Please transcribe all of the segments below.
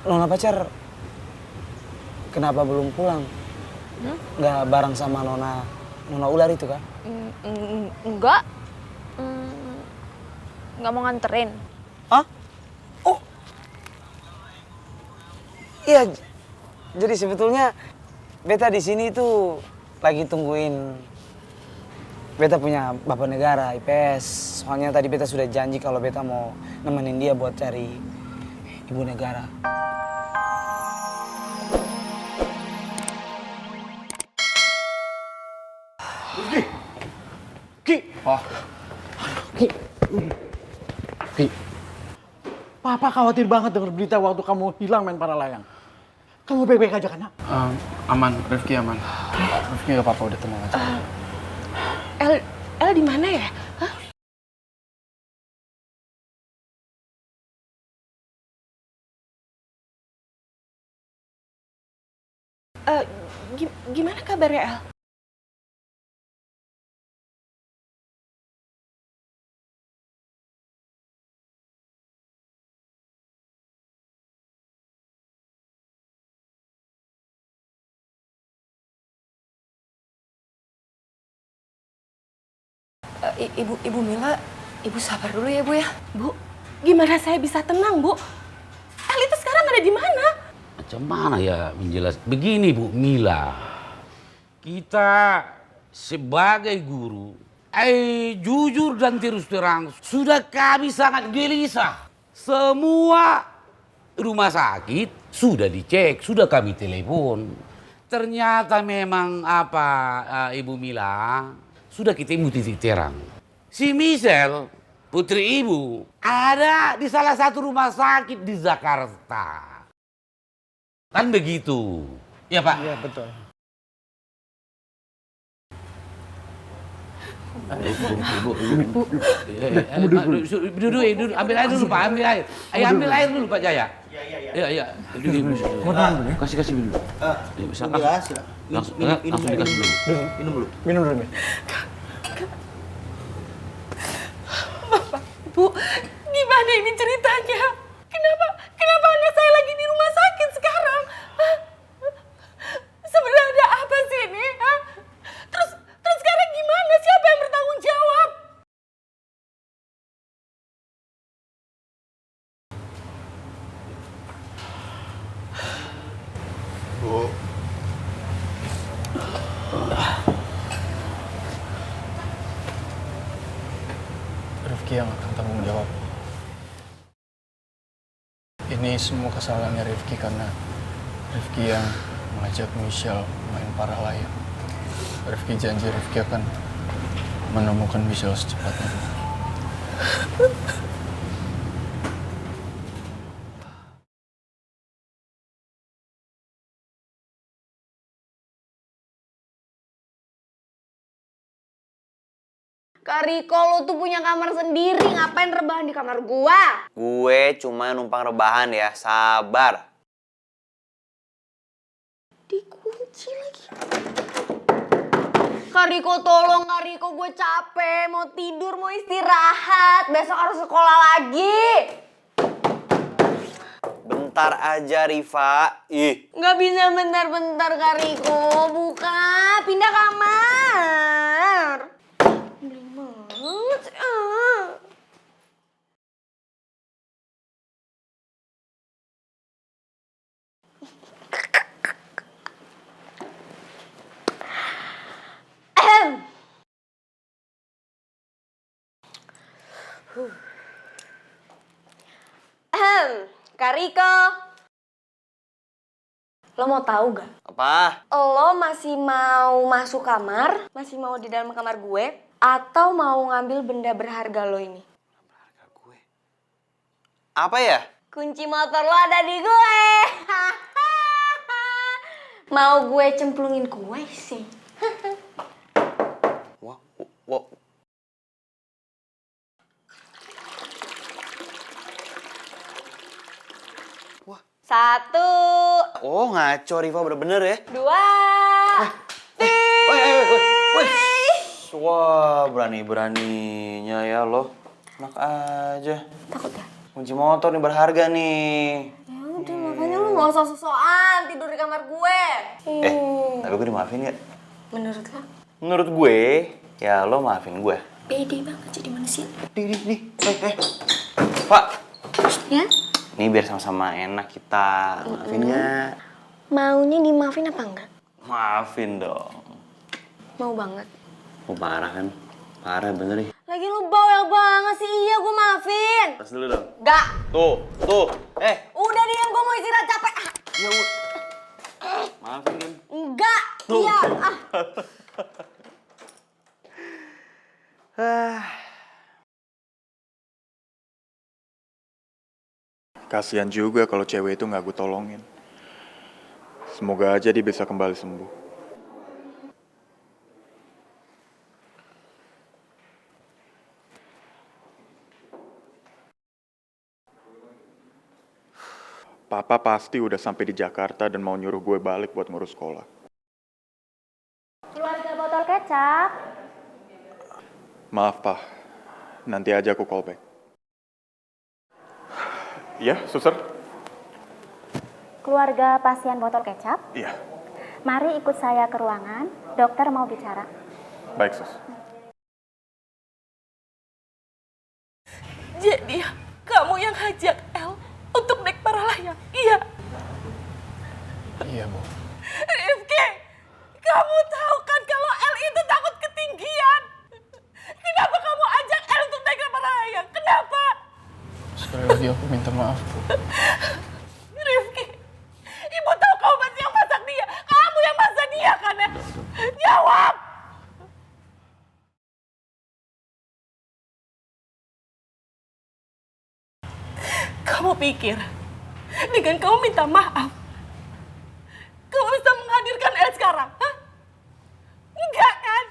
Nona pacar kenapa belum pulang? Nggak bareng sama Nona Ular itu kan? Enggak. Nggak mau nganterin. Hah? Oh. Iya. Jadi sebetulnya beta di sini tuh lagi tungguin beta punya bapak negara IPS. Soalnya tadi beta sudah janji kalau beta mau nemenin dia buat cari ibu negara. Ki. Oh. Ki. Ki. Papa khawatir banget dengar berita waktu kamu hilang main para layang. Kamu baik-baik aja kan, nak? Aman, Rifki aman. Rifki gak apa-apa, udah tenang aja. El di mana ya? Hah? Gimana kabarnya El? Ibu Mila, Ibu sabar dulu ya, Bu ya. Bu, gimana saya bisa tenang, Bu? El itu sekarang ada di mana? Macam mana ya menjelaskan? Begini Bu Mila, kita sebagai guru, jujur dan terus terang, sudah kami sangat gelisah. Semua rumah sakit sudah dicek, sudah kami telepon. Ternyata memang Ibu Mila, sudah ketemu titik terang. Si Michelle, putri ibu, ada di salah satu rumah sakit di Jakarta. Kan begitu, ya Pak? Iya, betul. Duduk, ambil air dulu Pak, ambil air. Ayo ambil air dulu Pak Jaya. Iya. Kasih dulu. Langsung dikasih dulu. Minum dulu. Bapak, Bu, gimana ini ceritanya? Kenapa anak saya lagi di rumah sakit sekarang? Hah? Sebenarnya ada apa sih ini? Hah? Terus sekarang gimana? Siapa yang bertanggung jawab? Bu. Rifki yang akan tanggung jawab. Ini semua kesalahannya Rifki karena Rifki yang mengajak Michelle main para layang. Rifki janji Rifki akan menemukan Michelle secepatnya. Kak Riko, lo tuh punya kamar sendiri, ngapain rebahan di kamar gua? Gue cuma numpang rebahan ya, sabar. Dikunci lagi. Kak Riko, tolong Kak Riko, gue capek, mau tidur, mau istirahat, besok harus sekolah lagi. Bentar aja Riva. Ih. Nggak bisa bentar-bentar Kak Riko, buka, pindah kamar. Bling banget sih. Kak Riko, lo mau tahu gak? Apa? Lo masih mau masuk kamar? Masih mau di dalam kamar gue? Atau mau ngambil benda berharga lo ini? Berharga gue. Apa ya? Kunci motor lo ada di gue. Mau gue cemplungin kue sih. Wah. 1, Oh ngaco Riva bener-bener ya. 2. Wah berani-beraninya ya lo. Enak aja. Takut ya? Kunci motor nih berharga nih. Ya udah makanya lo mau sok-sokan tidur di kamar gue. Tapi gue dimaafin gak? Menurut lo? Menurut gue, ya lo maafin gue. Pede banget jadi manusia. Nih. Pak. Ya? Nih biar sama-sama enak kita. Maafin gak? Maunya dimaafin apa enggak? Maafin dong. Mau banget. Oh, parah kan? Parah bener nih. Lagi lu bawel banget sih. Iya, gue maafin. Tas dulu dong. Enggak. Tuh. Udah diam, gue mau istirahat capek. Ya udah. Maafin kan? Enggak. Tuh. Iya. Kasihan juga kalau cewek itu nggak gue tolongin. Semoga aja dia bisa kembali sembuh. Papa pasti udah sampai di Jakarta dan mau nyuruh gue balik buat ngurus sekolah. Keluarga botol kecap. Maaf, Pak. Nanti aja aku call back. Iya, suster? Keluarga pasien botol kecap. Iya. Mari ikut saya ke ruangan. Dokter mau bicara. Baik, sus. Jadi kamu yang ngajak El untuk naik para layang, iya? Iya, Bu. Rifki, kamu tahu kan kalau El itu takut ketinggian. Kenapa kamu ajak El untuk naik para layang? Kenapa? Sekali lagi aku minta maaf, Bu. Rifki, ibu tahu kamu masih yang masak dia. Kamu yang masak dia kan ya? Jawab! Kamu pikir dengan kamu minta maaf, kamu bisa menghadirkan El sekarang? Hah? Enggak kan?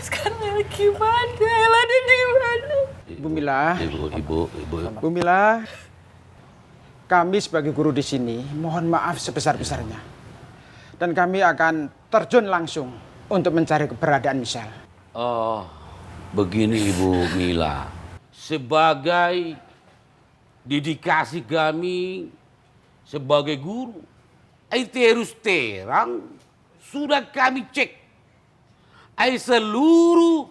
Sekarang El gimana? El ada di mana? Bu Mila, Ibu. Bu Mila, kami sebagai guru di sini mohon maaf sebesar-besarnya. Dan kami akan terjun langsung untuk mencari keberadaan Michelle. Oh, begini Ibu Mila. Sebagai dedikasi kami sebagai guru, terus terang sudah kami cek seluruh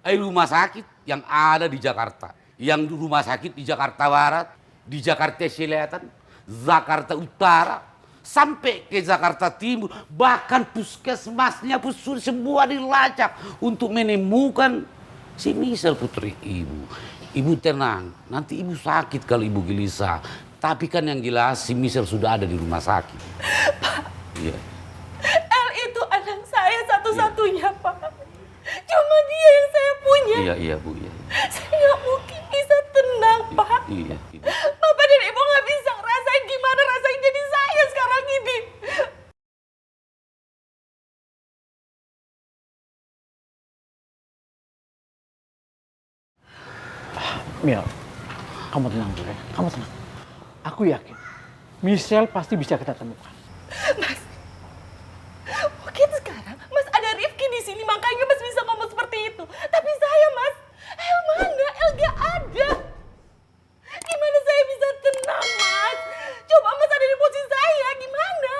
rumah sakit yang ada di Jakarta. Yang rumah sakit di Jakarta Barat, di Jakarta Selatan, Jakarta Utara, sampai ke Jakarta Timur. Bahkan puskesmasnya pun semua dilacak untuk menemukan si Michelle putri ibu. Ibu tenang, nanti ibu sakit kalau ibu gelisah. Tapi kan yang jelas si Michelle sudah ada di rumah sakit. Pak, Iya. El itu anak saya satu-satunya, Pak. Cuma dia yang saya punya. Iya Bu. Iya. Saya nggak mungkin bisa tenang, Pak. Iya. Bapak dan Ibu nggak bisa ngerasain gimana rasanya jadi saya sekarang ini. Mil, kamu tenang dulu ya. Kamu tenang. Aku yakin Michelle pasti bisa kita temukan. Mas, mungkin sekarang Mas ada Rifki di sini, makanya Mas bisa ngomong seperti itu. Tapi saya, Mas, El mana? El gak ada. Gimana saya bisa tenang, Mas? Coba Mas ada di posisi saya, gimana?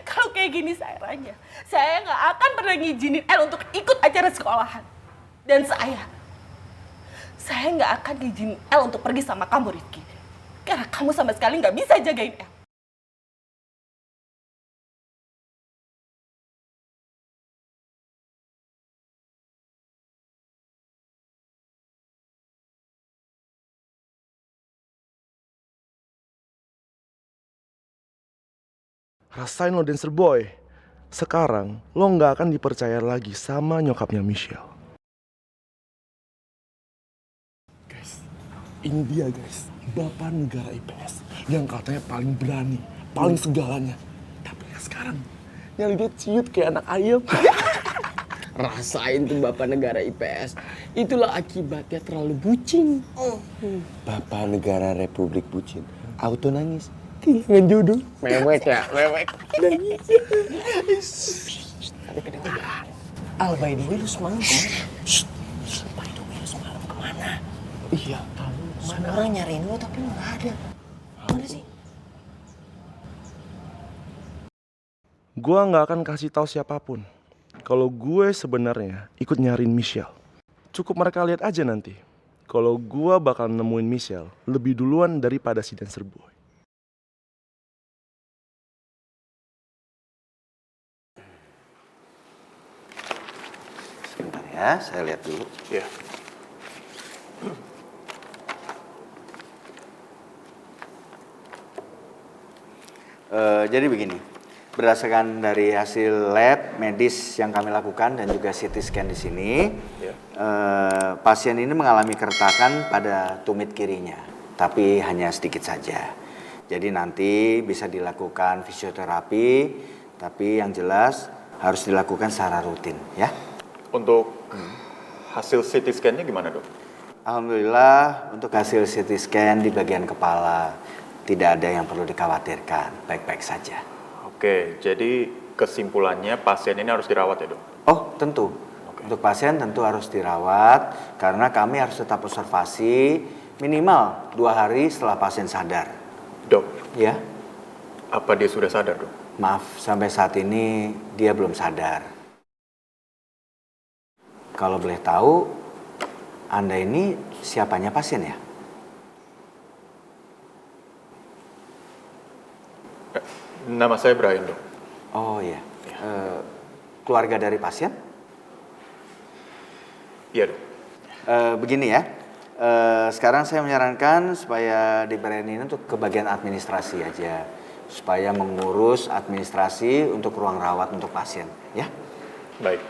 Kalau kayak gini saya nggak akan pernah ngizinin El untuk ikut acara sekolahan. Dan saya nggak akan ngizinin El untuk pergi sama kamu, Rifki. Karena kamu sama sekali nggak bisa jagain El. Rasain lo dancer boy. Sekarang lo nggak akan dipercaya lagi sama nyokapnya Michelle. Guys, ini dia guys, Bapak Negara IPS yang katanya paling berani, paling segalanya. Tapi ya sekarang yang dia ciut kayak anak ayam. Rasain tuh Bapak Negara IPS. Itulah akibatnya terlalu bucin. Bapak Negara Republik Bucin, auto nangis. Kehilangan jodoh. Mewek ya, mewek. Tapi kedengeran. Al, by the way, lu semalam kemana? By the way, lu semalam kemana? Iya, tahu. Ada orang nyariin lu tapi lu nggak ada. Mana sih? Gua nggak akan kasih tahu siapapun kalau gue sebenarnya ikut nyariin Michelle. Cukup mereka lihat aja nanti kalau gua bakal nemuin Michelle lebih duluan daripada si Dancer Boy. Sebentar ya, saya lihat dulu. Iya. Jadi begini, berdasarkan dari hasil lab medis yang kami lakukan dan juga CT scan di sini, pasien ini mengalami keretakan pada tumit kirinya, tapi hanya sedikit saja. Jadi nanti bisa dilakukan fisioterapi, tapi yang jelas harus dilakukan secara rutin, ya. Untuk hasil CT scan-nya gimana, Dok? Alhamdulillah untuk hasil CT scan di bagian kepala tidak ada yang perlu dikhawatirkan, baik-baik saja. Oke, jadi kesimpulannya pasien ini harus dirawat ya, Dok? Oh, tentu. Untuk pasien tentu harus dirawat karena kami harus tetap observasi minimal 2 hari setelah pasien sadar. Dok? Ya? Apa dia sudah sadar, Dok? Maaf, sampai saat ini dia belum sadar. Kalau boleh tahu, Anda ini siapanya pasien ya? Nama saya Brian, Dok. Oh iya. Keluarga dari pasien? Iya, Dok. Begini ya, sekarang saya menyarankan supaya diberanin untuk ke bagian administrasi aja. Supaya mengurus administrasi untuk ruang rawat untuk pasien, ya? Baik.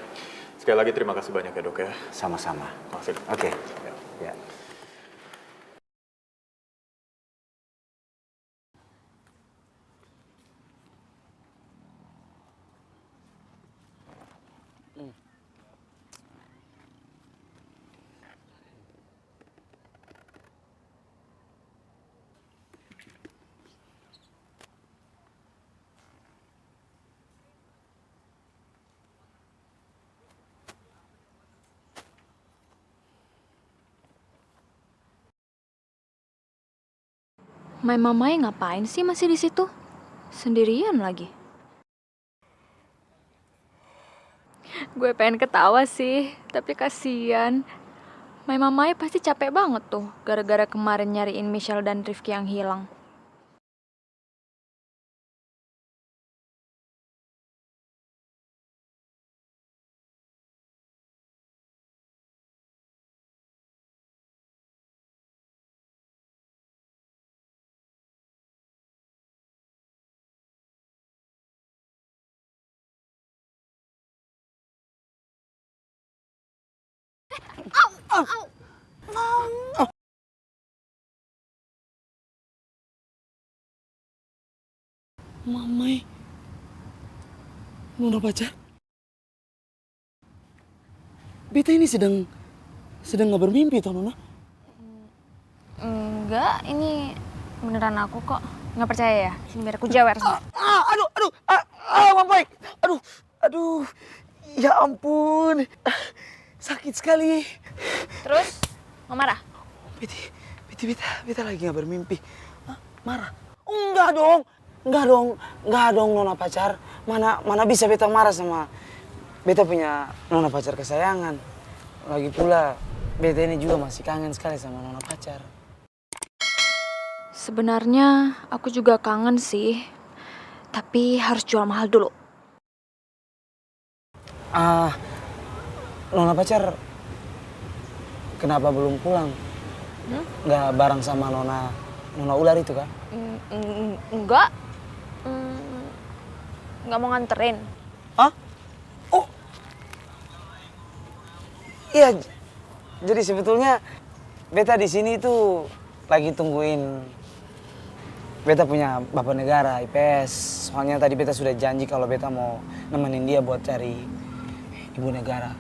Sekali lagi terima kasih banyak ya, Dok ya. Sama-sama. Makasih, Dok. Oke. Ya. Ya. My mamai ngapain sih masih di situ? Sendirian lagi. Gue pengen ketawa sih, tapi kasihan. My mamai pasti capek banget tuh, gara-gara kemarin nyariin Michelle dan Rifki yang hilang. Mamai, Nona pacar? Beta ini sedang nggak bermimpi toh Nona? Enggak, ini beneran aku kok. Nggak percaya ya? Sini biar aku jewer. Mamai, aduh, ya ampun, sakit sekali. Terus, mau marah? Beta lagi nggak bermimpi. Marah? Enggak dong Nona pacar. Mana bisa beta marah sama beta punya nona pacar kesayangan. Lagi pula beta ini juga masih kangen sekali sama nona pacar. Sebenarnya aku juga kangen sih, tapi harus jual mahal dulu. Nona pacar kenapa belum pulang? Nggak bareng sama nona ular itu kan? Enggak. Nggak mau nganterin. Hah? Oh. Iya. Jadi sebetulnya beta di sini itu lagi tungguin beta punya bapak negara IPS. Soalnya tadi beta sudah janji kalau beta mau nemenin dia buat cari ibu negara.